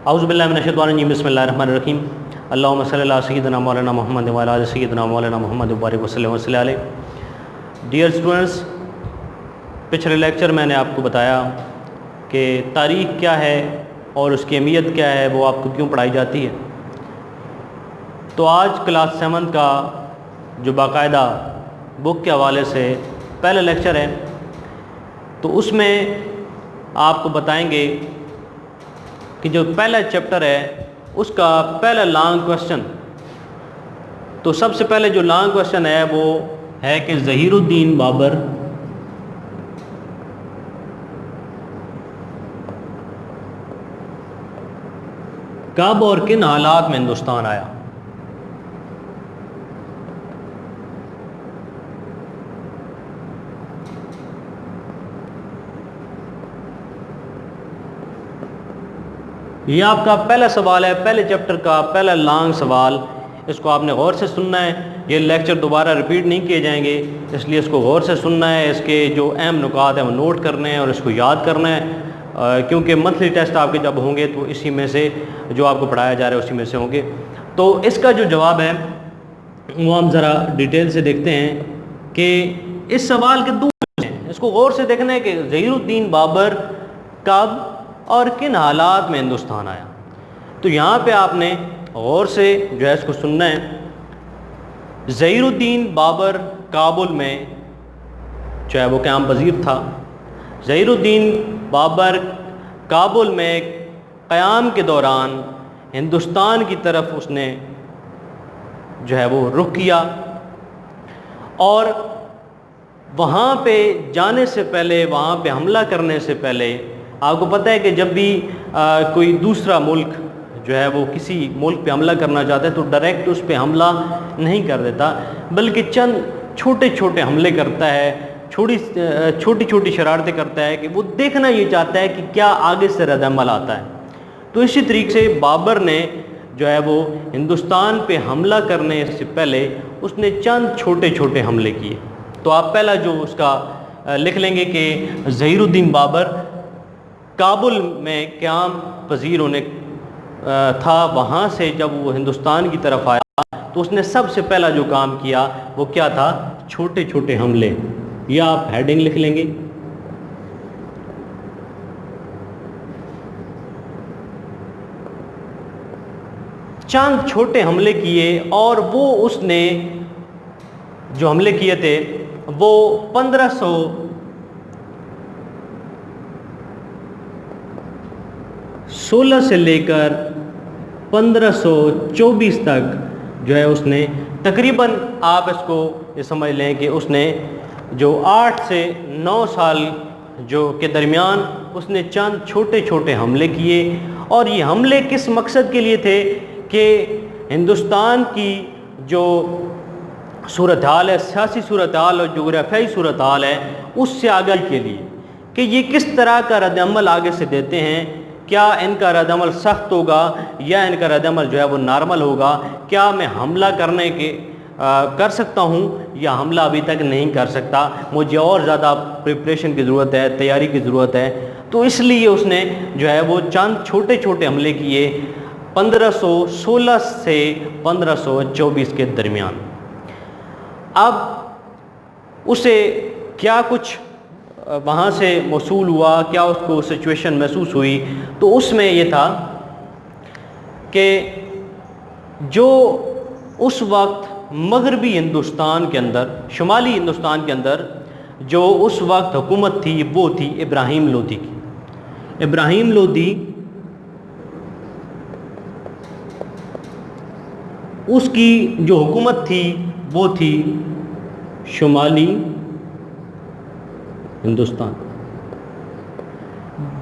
اعوذ باللہ من الشیطان الرجیم بسم اللہ الرحمن الرحیم اللہم صلی اللہ سیدنا مولانا محمد وعلی آل سیدنا مولانا محمد وبارک وسلم علیہ. ڈیئر اسٹوڈنٹس، پچھلے لیکچر میں نے آپ کو بتایا کہ تاریخ کیا ہے اور اس کی اہمیت کیا ہے، وہ آپ کو کیوں پڑھائی جاتی ہے. تو آج کلاس 7 کا جو باقاعدہ بک کے حوالے سے پہلا لیکچر ہے، تو اس میں آپ کو بتائیں گے کہ جو پہلا چیپٹر ہے اس کا پہلا لانگ کویسچن. تو سب سے پہلے جو لانگ کویسچن ہے وہ ہے کہ ظہیر الدین بابر کب اور کن حالات میں ہندوستان آیا. یہ آپ کا پہلا سوال ہے، پہلے چیپٹر کا پہلا لانگ سوال. اس کو آپ نے غور سے سننا ہے. یہ لیکچر دوبارہ ریپیٹ نہیں کیے جائیں گے، اس لیے اس کو غور سے سننا ہے. اس کے جو اہم نکات ہیں وہ نوٹ کرنے ہیں اور اس کو یاد کرنا ہے، کیونکہ منتھلی ٹیسٹ آپ کے جب ہوں گے تو اسی میں سے جو آپ کو پڑھایا جا رہا ہے اسی میں سے ہوں گے. تو اس کا جو جواب ہے وہ ہم ذرا ڈیٹیل سے دیکھتے ہیں کہ اس سوال کے دو ہیں. اس کو غور سے دیکھنا ہے کہ ظہیر الدین بابر کب اور کن حالات میں ہندوستان آیا. تو یہاں پہ آپ نے غور سے جو ہے اس کو سننا ہے. ظہیر الدین بابر کابل میں چاہے وہ قیام پذیر تھا. ظہیر الدین بابر کابل میں قیام کے دوران ہندوستان کی طرف اس نے جو ہے وہ رخ کیا، اور وہاں پہ جانے سے پہلے، وہاں پہ حملہ کرنے سے پہلے، آپ کو پتہ ہے کہ جب بھی کوئی دوسرا ملک جو ہے وہ کسی ملک پہ حملہ کرنا چاہتا ہے تو ڈائریکٹ اس پہ حملہ نہیں کر دیتا، بلکہ چند چھوٹے چھوٹے حملے کرتا ہے، چھوٹی چھوٹی شرارتیں کرتا ہے، کہ وہ دیکھنا یہ چاہتا ہے کہ کیا آگے سے رد عمل آتا ہے. تو اسی طریقے سے بابر نے جو ہے وہ ہندوستان پہ حملہ کرنے سے پہلے اس نے چند چھوٹے چھوٹے حملے کیے. تو آپ پہلا جو اس کا لکھ لیں گے کہ ظہیر الدین بابر کابل میں قیام پذیر ہونے تھا، وہاں سے جب وہ ہندوستان کی طرف آیا تو اس نے سب سے پہلا جو کام کیا وہ کیا تھا؟ چھوٹے چھوٹے حملے. یا آپ ہیڈنگ لکھ لیں گے. چند چھوٹے حملے کیے، اور وہ اس نے جو حملے کیے تھے وہ 1516 سے لے کر 1524 تک جو ہے اس نے تقریباً، آپ اس کو یہ سمجھ لیں کہ اس نے جو 8 سے 9 سال جو کے درمیان اس نے چند چھوٹے چھوٹے حملے کیے. اور یہ حملے کس مقصد کے لیے تھے؟ کہ ہندوستان کی جو صورتحال ہے، سیاسی صورتحال اور جغرافیائی صورتحال ہے، اس سے آگاہی کے لیے کہ یہ کس طرح کا رد عمل آگے سے دیتے ہیں. کیا ان کا رد عمل سخت ہوگا یا ان کا رد عمل جو ہے وہ نارمل ہوگا؟ کیا میں حملہ کرنے کے کر سکتا ہوں یا حملہ ابھی تک نہیں کر سکتا؟ مجھے اور زیادہ پریپریشن کی ضرورت ہے، تیاری کی ضرورت ہے. تو اس لیے اس نے جو ہے وہ چند چھوٹے چھوٹے حملے کیے 1516 سے 1524 کے درمیان. اب اسے کیا کچھ وہاں سے موصول ہوا، کیا اس کو سچویشن محسوس ہوئی؟ تو اس میں یہ تھا کہ جو اس وقت مغربی ہندوستان کے اندر، شمالی ہندوستان کے اندر جو اس وقت حکومت تھی وہ تھی ابراہیم لودھی کی. ابراہیم لودھی اس کی جو حکومت تھی وہ تھی شمالی ہندوستان،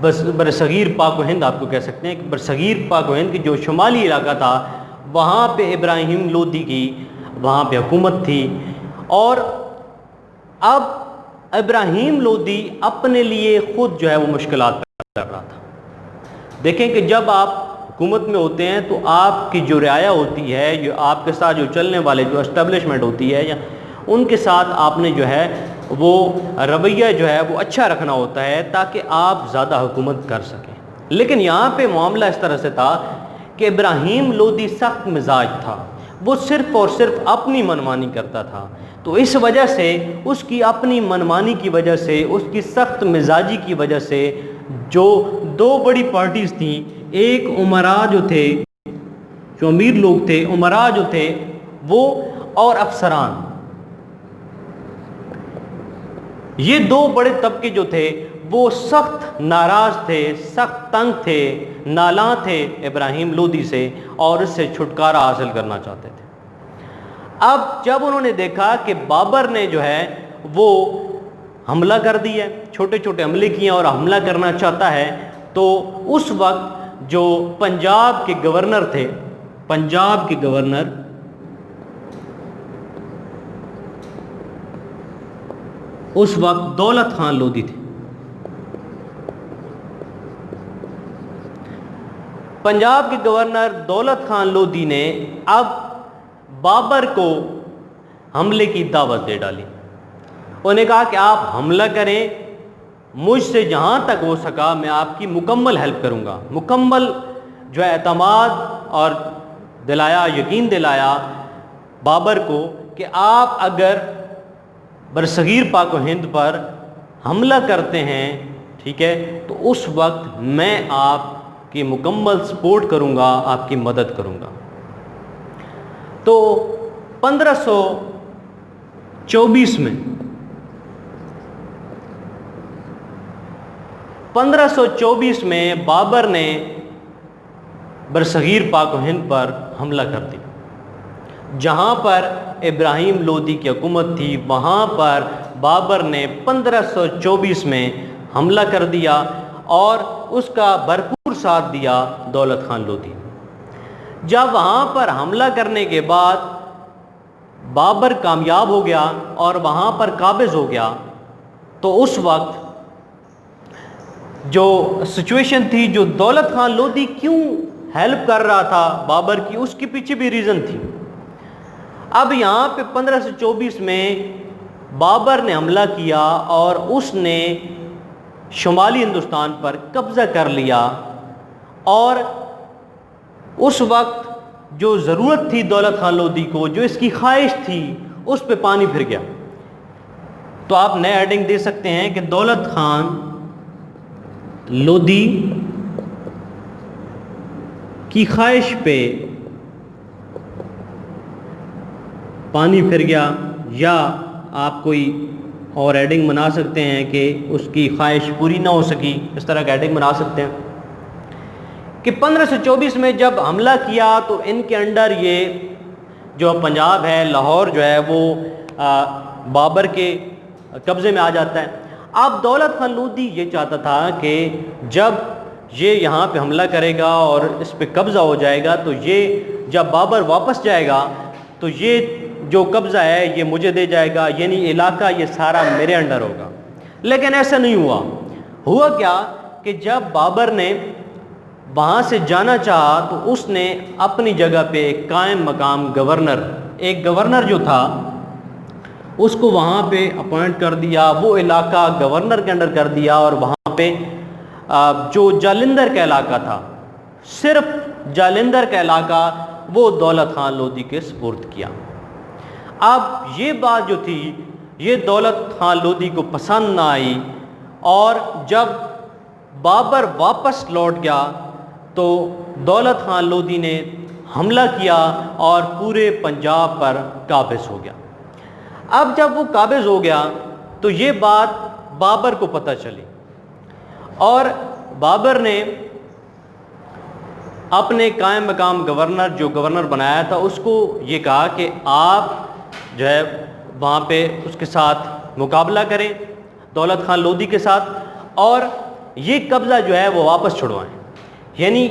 برصغیر پاک و ہند آپ کو کہہ سکتے ہیں کہ برصغیر پاک و ہند کی جو شمالی علاقہ تھا وہاں پہ ابراہیم لودھی کی وہاں پہ حکومت تھی. اور اب ابراہیم لودھی اپنے لیے خود جو ہے وہ مشکلات پیدا کر رہا تھا. دیکھیں کہ جب آپ حکومت میں ہوتے ہیں تو آپ کی جو رعایا ہوتی ہے، جو آپ کے ساتھ جو چلنے والے جو اسٹیبلشمنٹ ہوتی ہے، یا ان کے ساتھ آپ نے جو ہے وہ رویہ جو ہے وہ اچھا رکھنا ہوتا ہے تاکہ آپ زیادہ حکومت کر سکیں. لیکن یہاں پہ معاملہ اس طرح سے تھا کہ ابراہیم لودھی سخت مزاج تھا، وہ صرف اور صرف اپنی منمانی کرتا تھا، تو اس وجہ سے اس کی اپنی منمانی کی وجہ سے، اس کی سخت مزاجی کی وجہ سے جو دو بڑی پارٹیز تھیں، ایک امراء جو تھے، جو امیر لوگ تھے، امراء جو تھے وہ، اور افسران، یہ دو بڑے طبقے جو تھے وہ سخت ناراض تھے، سخت تنگ تھے، نالاں تھے ابراہیم لودھی سے، اور اس سے چھٹکارا حاصل کرنا چاہتے تھے۔ اب جب انہوں نے دیکھا کہ بابر نے جو ہے وہ حملہ کر دیا ہے، چھوٹے چھوٹے حملے کیے اور حملہ کرنا چاہتا ہے، تو اس وقت جو پنجاب کے گورنر تھے، پنجاب کے گورنر اس وقت دولت خان لودھی تھے۔ پنجاب کے گورنر دولت خان لودھی نے اب بابر کو حملے کی دعوت دے ڈالی۔ انہوں نے کہا کہ آپ حملہ کریں، مجھ سے جہاں تک ہو سکا میں آپ کی مکمل ہیلپ کروں گا۔ مکمل جو ہے اعتماد اور دلایا، یقین دلایا بابر کو کہ آپ اگر برصغیر پاک و ہند پر حملہ کرتے ہیں، ٹھیک ہے، تو اس وقت میں آپ کی مکمل سپورٹ کروں گا، آپ کی مدد کروں گا۔ تو 1524 میں بابر نے برصغیر پاک و ہند پر حملہ کر دیا۔ جہاں پر ابراہیم لودھی کی حکومت تھی وہاں پر بابر نے 1524 میں حملہ کر دیا، اور اس کا بھرپور ساتھ دیا دولت خان لودھی۔ جب وہاں پر حملہ کرنے کے بعد بابر کامیاب ہو گیا اور وہاں پر قابض ہو گیا، تو اس وقت جو سچویشن تھی، جو دولت خان لودھی کیوں ہیلپ کر رہا تھا بابر کی، اس کے پیچھے بھی ریزن تھی۔ اب یہاں پہ 1524 میں بابر نے حملہ کیا اور اس نے شمالی ہندوستان پر قبضہ کر لیا، اور اس وقت جو ضرورت تھی دولت خان لودھی کو، جو اس کی خواہش تھی، اس پہ پانی پھر گیا۔ تو آپ نئے ہیڈنگ دے سکتے ہیں کہ دولت خان لودھی کی خواہش پہ پانی پھر گیا، یا آپ کوئی اور ایڈنگ بنا سکتے ہیں کہ اس کی خواہش پوری نہ ہو سکی، اس طرح کا ایڈنگ بنا سکتے ہیں کہ 1524 میں جب حملہ کیا تو ان کے انڈر یہ جو پنجاب ہے، لاہور جو ہے وہ بابر کے قبضے میں آ جاتا ہے۔ اب دولت خان لودھی یہ چاہتا تھا کہ جب یہ یہاں پہ حملہ کرے گا اور اس پہ قبضہ ہو جائے گا، تو یہ جب بابر واپس جائے گا تو یہ جو قبضہ ہے یہ مجھے دے جائے گا، یعنی علاقہ یہ سارا میرے انڈر ہوگا۔ لیکن ایسا نہیں ہوا۔ ہوا کیا کہ جب بابر نے وہاں سے جانا چاہا تو اس نے اپنی جگہ پہ ایک قائم مقام گورنر، ایک گورنر جو تھا اس کو وہاں پہ اپوائنٹ کر دیا، وہ علاقہ گورنر کے انڈر کر دیا، اور وہاں پہ جو جالندھر کا علاقہ تھا، صرف جالندھر کا علاقہ وہ دولت خان لودھی کے سپرد کیا۔ اب یہ بات جو تھی یہ دولت خان لودھی کو پسند نہ آئی، اور جب بابر واپس لوٹ گیا تو دولت خان لودھی نے حملہ کیا اور پورے پنجاب پر قابض ہو گیا۔ اب جب وہ قابض ہو گیا تو یہ بات بابر کو پتہ چلی، اور بابر نے اپنے قائم مقام گورنر، جو گورنر بنایا تھا، اس کو یہ کہا کہ آپ جو ہے وہاں پہ اس کے ساتھ مقابلہ کریں، دولت خان لودھی کے ساتھ، اور یہ قبضہ جو ہے وہ واپس چھڑوائیں، یعنی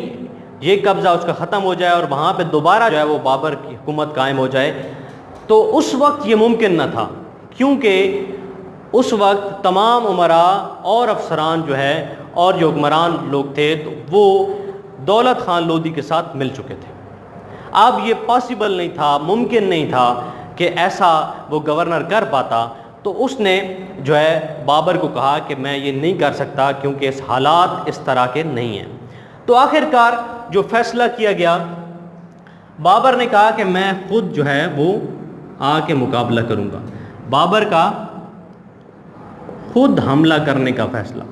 یہ قبضہ اس کا ختم ہو جائے اور وہاں پہ دوبارہ جو ہے وہ بابر کی حکومت قائم ہو جائے۔ تو اس وقت یہ ممکن نہ تھا، کیونکہ اس وقت تمام امراء اور افسران جو ہے اور جو حکمران لوگ تھے تو وہ دولت خان لودھی کے ساتھ مل چکے تھے۔ اب یہ پاسبل نہیں تھا، ممکن نہیں تھا کہ ایسا وہ گورنر کر پاتا، تو اس نے جو ہے بابر کو کہا کہ میں یہ نہیں کر سکتا کیونکہ اس حالات اس طرح کے نہیں ہیں۔ تو آخر کار جو فیصلہ کیا گیا، بابر نے کہا کہ میں خود جو ہے وہ آ کے مقابلہ کروں گا۔ بابر کا خود حملہ کرنے کا فیصلہ۔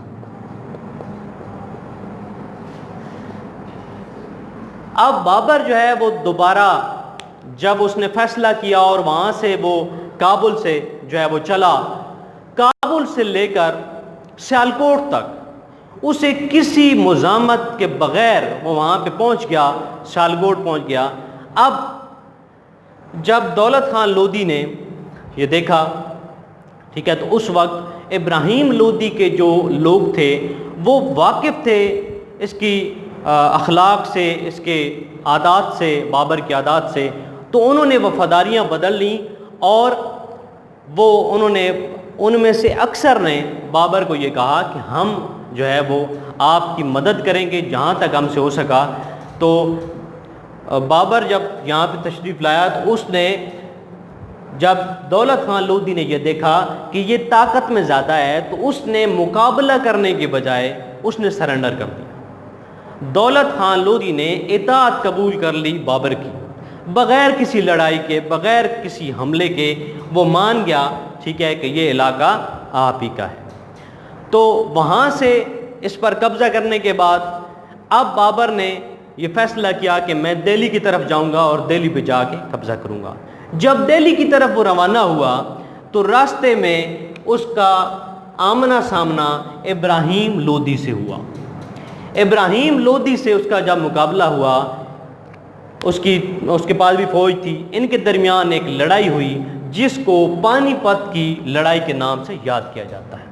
اب بابر جو ہے وہ دوبارہ جب اس نے فیصلہ کیا اور وہاں سے وہ کابل سے جو ہے وہ چلا، کابل سے لے کر سیالکوٹ تک اسے کسی مزاحمت کے بغیر وہ وہاں پہ پہنچ گیا، سیالکوٹ پہنچ گیا۔ اب جب دولت خان لودھی نے یہ دیکھا، ٹھیک ہے، تو اس وقت ابراہیم لودھی کے جو لوگ تھے وہ واقف تھے اس کی اخلاق سے، اس کے عادات سے، بابر کی عادات سے، تو انہوں نے وفاداریاں بدل لیں اور وہ انہوں نے ان میں سے اکثر نے بابر کو یہ کہا کہ ہم جو ہے وہ آپ کی مدد کریں گے جہاں تک ہم سے ہو سکا۔ تو بابر جب یہاں پہ تشریف لایا تو اس نے جب دولت خان لودھی نے یہ دیکھا کہ یہ طاقت میں زیادہ ہے تو اس نے مقابلہ کرنے کے بجائے اس نے سرنڈر کر دیا۔ دولت خان لودھی نے اطاعت قبول کر لی بابر کی، بغیر کسی لڑائی کے، بغیر کسی حملے کے وہ مان گیا، ٹھیک ہے، کہ یہ علاقہ آپ ہی کا ہے۔ تو وہاں سے اس پر قبضہ کرنے کے بعد اب بابر نے یہ فیصلہ کیا کہ میں دہلی کی طرف جاؤں گا اور دہلی پہ جا کے قبضہ کروں گا۔ جب دہلی کی طرف وہ روانہ ہوا تو راستے میں اس کا آمنا سامنا ابراہیم لودھی سے ہوا۔ ابراہیم لودھی سے اس کا جب مقابلہ ہوا، اس کے پاس بھی فوج تھی، ان کے درمیان ایک لڑائی ہوئی جس کو پانی پت کی لڑائی کے نام سے یاد کیا جاتا ہے۔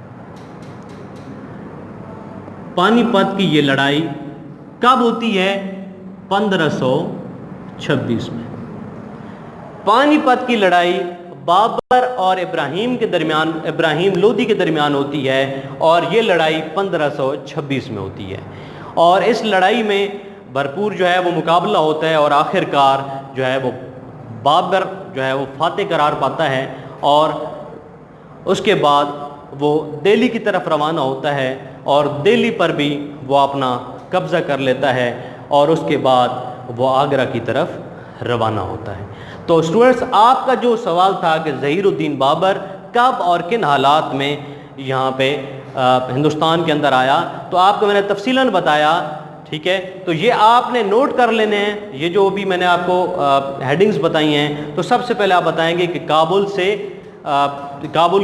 پانی پت کی یہ لڑائی کب ہوتی ہے؟ 1526 میں۔ پانی پت کی لڑائی بابر اور ابراہیم لودھی کے درمیان ہوتی ہے اور یہ لڑائی 1526 میں ہوتی ہے، اور اس لڑائی میں بھرپور جو ہے وہ مقابلہ ہوتا ہے اور آخر کار جو ہے وہ بابر جو ہے وہ فاتح قرار پاتا ہے، اور اس کے بعد وہ دہلی کی طرف روانہ ہوتا ہے اور دہلی پر بھی وہ اپنا قبضہ کر لیتا ہے، اور اس کے بعد وہ آگرہ کی طرف روانہ ہوتا ہے۔ تو اسٹوڈنٹس، آپ کا جو سوال تھا کہ ظہیر الدین بابر کب اور کن حالات میں یہاں پہ ہندوستان کے اندر آیا، تو آپ کو میں نے تفصیلاً بتایا، ٹھیک ہے، تو یہ آپ نے نوٹ کر لینے ہیں۔ یہ جو بھی میں نے آپ کو ہیڈنگز بتائی ہیں، تو سب سے پہلے آپ بتائیں گے کہ کابل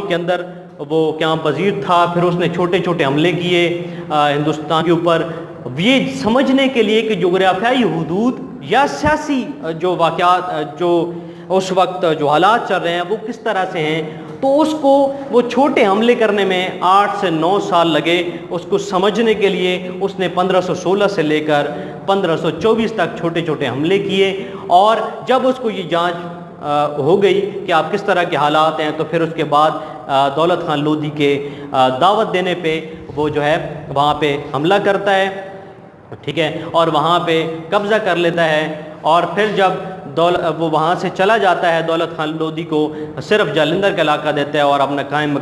کے اندر وہ کیا وزیر تھا، پھر اس نے چھوٹے چھوٹے حملے کیے ہندوستان کے اوپر، یہ سمجھنے کے لیے کہ جغرافیائی حدود یا سیاسی جو واقعات، جو اس وقت جو حالات چل رہے ہیں وہ کس طرح سے ہیں، تو اس کو وہ چھوٹے حملے کرنے میں 8 سے 9 سال لگے اس کو سمجھنے کے لیے۔ اس نے 1516 سے لے کر 1524 تک چھوٹے چھوٹے حملے کیے، اور جب اس کو یہ جانچ ہو گئی کہ آپ کس طرح کے حالات ہیں، تو پھر اس کے بعد دولت خان لودھی کے دعوت دینے پہ وہ جو ہے وہاں پہ حملہ کرتا ہے، ٹھیک ہے، اور وہاں پہ قبضہ کر لیتا ہے، اور پھر جب وہ وہاں سے چلا جاتا ہے، دولت خان لودھی کو صرف جالندھر کا علاقہ دیتا ہے اور اپنا قائم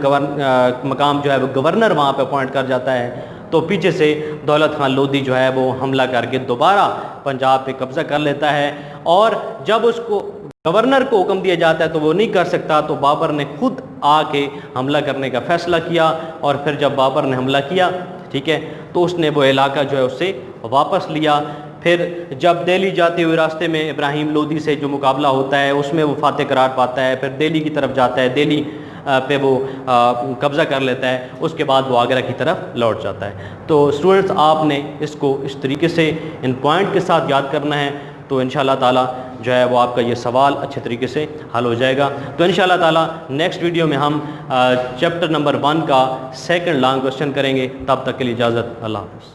مقام جو ہے وہ گورنر وہاں پہ اپوائنٹ کر جاتا ہے، تو پیچھے سے دولت خان لودھی جو ہے وہ حملہ کر کے دوبارہ پنجاب پہ قبضہ کر لیتا ہے، اور جب اس کو گورنر کو حکم دیا جاتا ہے تو وہ نہیں کر سکتا، تو بابر نے خود آ کے حملہ کرنے کا فیصلہ کیا، اور پھر جب بابر نے حملہ کیا، ٹھیک ہے، تو اس نے وہ علاقہ جو ہے اس سے واپس لیا۔ پھر جب دہلی جاتے ہوئے راستے میں ابراہیم لودھی سے جو مقابلہ ہوتا ہے اس میں وہ فاتح قرار پاتا ہے، پھر دہلی کی طرف جاتا ہے، دہلی پہ وہ قبضہ کر لیتا ہے، اس کے بعد وہ آگرہ کی طرف لوٹ جاتا ہے۔ تو اسٹوڈنٹس، آپ نے اس کو اس طریقے سے ان پوائنٹ کے ساتھ یاد کرنا ہے، تو انشاءاللہ تعالیٰ جو ہے وہ آپ کا یہ سوال اچھے طریقے سے حل ہو جائے گا۔ تو انشاءاللہ تعالیٰ نیکسٹ ویڈیو میں ہم چیپٹر نمبر 1 کا سیکنڈ لانگ کوسچن کریں گے۔ تب تک کے لیے اجازت، اللہ حافظ۔